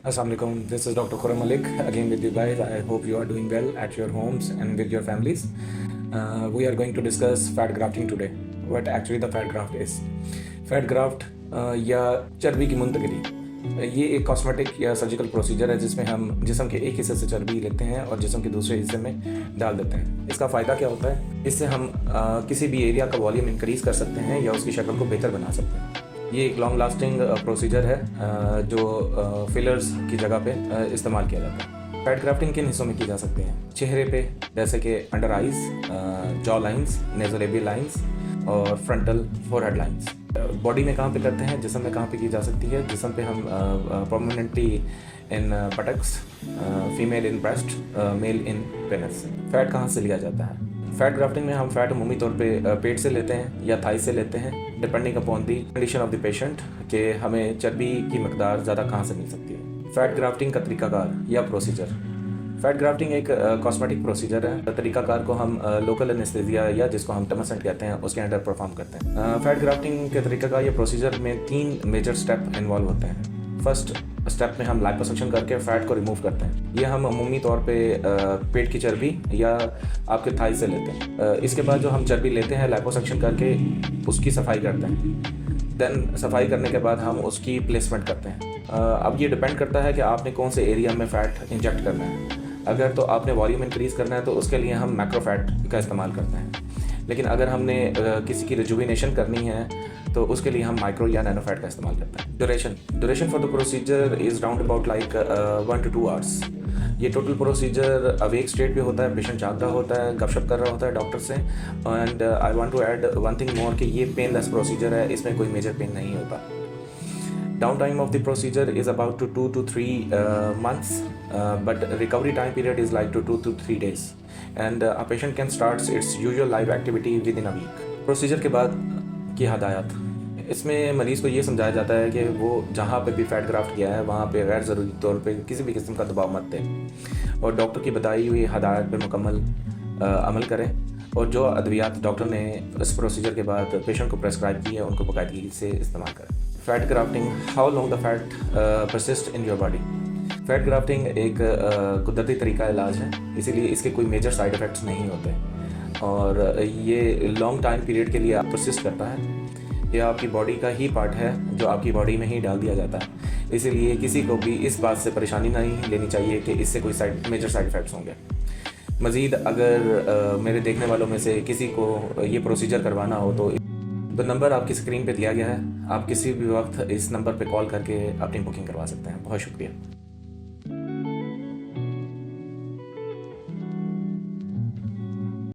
Assalamualaikum. This is Dr. Khurram Malik again with you guys. I hope you are doing well at your homes and with your families. We are going to discuss fat grafting today. What actually the fat graft is. Fat graft या चर्बी की मुंतकिली ये एक cosmetic या surgical procedure है जिसमें हम जिस्म के एक हिस्से से चर्बी लेते हैं और जिस्म के दूसरे हिस्से में डाल देते हैं। इसका फ़ायदा क्या होता है? इससे हम किसी भी एरिया का वॉल्यूम इंक्रीज़ कर सकते हैं या उसकी शक्ल को बेहतर बना सकते हैं। ये एक लॉन्ग लास्टिंग प्रोसीजर है जो फिलर्स की जगह पे इस्तेमाल किया जाता है। फैट ग्राफ्टिंग किन हिस्सों में की जा सकती है? चेहरे पे जैसे कि under eyes, jaw lines, nasolabial lines और फ्रंटल फोरहेड लाइंस। बॉडी में कहाँ पे करते हैं? जिस्म में कहाँ पे की जा सकती है? जिस्म पे हम permanently in buttocks, female in breast, male in penis. Fat कहाँ से लिया जाता है? फैट ग्राफ्टिंग में हम फैट अमूमी तौर पे पेट से लेते हैं या थाई से लेते हैं, depending upon the condition of the patient कि हमें चर्बी की मकदार ज़्यादा कहाँ से मिल सकती है। फैट ग्राफ्टिंग का तरीकाकार या प्रोसीजर। फैट ग्राफ्टिंग एक कॉस्मेटिक प्रोसीजर है। तरीकाकार को हम लोकल एनेस्थीसिया या जिसको हम टमसेंट कहते हैं उसके अंडर परफॉर्म करते हैं। फैट ग्राफ्टिंग के तरीकाकार या प्रोसीजर में 3 मेजर स्टेप इन्वॉल्व होते हैं। फर्स्ट स्टेप में हम लाइपोसक्शन करके फ़ैट को रिमूव करते हैं। ये हम अमूमी तौर पे पेट की चर्बी या आपके थाई से लेते हैं। इसके बाद जो हम चर्बी लेते हैं लाइपोसक्शन करके उसकी सफाई करते हैं। देन सफाई करने के बाद हम उसकी प्लेसमेंट करते हैं। अब ये डिपेंड करता है कि आपने कौन से एरिया में फ़ैट इंजेक्ट करना है। अगर तो आपने वॉल्यूम इंक्रीज़ करना है तो उसके लिए हम मैक्रोफैट का इस्तेमाल करते हैं, लेकिन अगर हमने किसी की रिजुविनेशन करनी है तो उसके लिए हम माइक्रो या नैनोफैट का इस्तेमाल करते हैं। Duration for the procedure is round about like 1 to 2 hours। ये टोटल प्रोसीजर अवेक स्टेट पे होता है, पेशेंट जाग रहा होता है, गपशप कर रहा होता है डॉक्टर से। And I want to add one thing more कि ये पेनलेस प्रोसीजर है, इसमें कोई मेजर पेन नहीं होता। Down time of the procedure is about 2 to 3 months, but recovery time period is like 2 to 3 days, and a patient can start its usual life activity within a week. Procedure के बाद की हदायत। इसमें मरीज़ को ये समझाया जाता है कि वो जहाँ पे भी फैट ग्राफ्ट किया है वहाँ पे गैर ज़रूरी तौर पे किसी भी किस्म का दबाव मत दें और डॉक्टर की बताई हुई हदायत पे मुकम्मल अमल करें और जो अद्वियात डॉक्टर ने इस प्रोसीजर के बाद पेशेंट को प्रेस्क्राइब की है उनको बाकायदगी से इस्तेमाल करें। Fat grafting, how long the fat persist in your body. Fat grafting एक कुदरती तरीका इलाज है, इसीलिए इसके कोई मेजर साइड इफ़ेक्ट्स नहीं होते और ये लॉन्ग टाइम पीरियड के लिए परसिस्ट करता है। ये आपकी बॉडी का ही पार्ट है जो आपकी बॉडी में ही डाल दिया जाता है, इसीलिए किसी को भी इस बात से परेशानी नहीं लेनी चाहिए कि इससे कोई मेजर साइड इफ़ेक्ट्स होंगे। मज़ीद अगर मेरे देखने वालों में से किसी को ये प्रोसीजर करवाना हो तो नंबर आपकी स्क्रीन पे दिया गया है, आप किसी भी वक्त इस नंबर पे कॉल करके अपनी बुकिंग करवा सकते हैं। बहुत शुक्रिया।